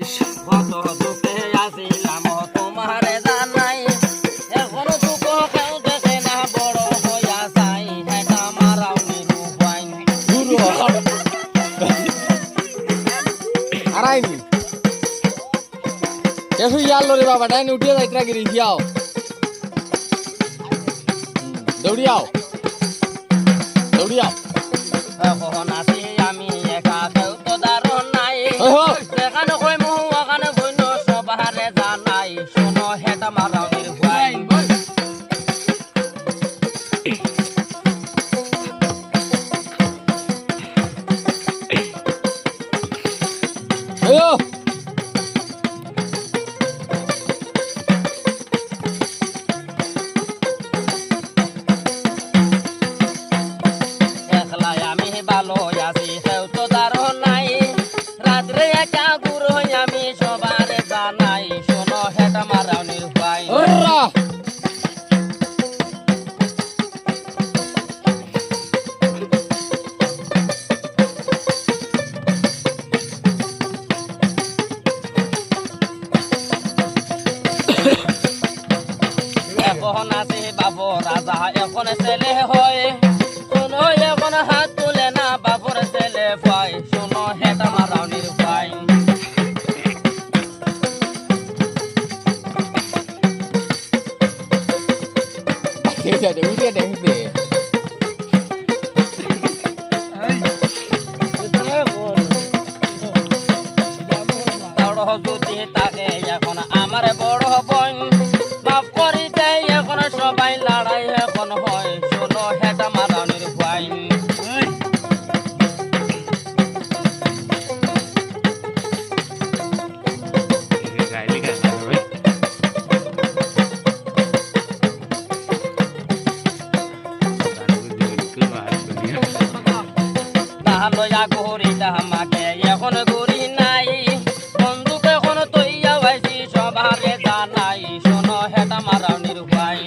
কত দুঃখে আসিলাম তোমারে জানাই, এখনো দুঃখ কেউ দেখে না, বড় হইয়া যাই এটা মারাও নিরুপায়। আরাইনি এসো ইয়ালো রে বাবা ডাইনে উঠিয়ে যাইত্রা গিরি যাও দৌড়িয়াও দৌড়িয়াও এখন আছি আমি একা, কেউ তো দারুণ নাই, যেখানে কই মুহ ওখানে বইন সবারে জানাই, শোনো হেটা মারাও নিরুপায়। আয়ো একলাই আমি ভালো আছি, কেউ তো দারুণ নাই, রাত্রে একা দূর হই আমি সবারে জানাই, শোনো হেটা মারাও নিরুপায়। ওরা এখন আছে বাবু রাজা, এখন ছেলে হয়, শোনো এখন হাত তুলে না, বাবুর ছেলে পায়, শোনো হেটা মারাও নিরুপায়। উঠে দেখবে বড় যদি তাকে এখন আমার বড় বোন, মাফ করি দেয় এখন সবাই লড়াই এখন হয়, শোনো হেটা মারাও নিরুপায়। লয়া ঘুরি আমাকে এখন ঘুরি নাই, বন্ধুকে এখন তৈয়া হয়েছি সবারে জানাই, শোনো হেটা মারাও নিরুপায়।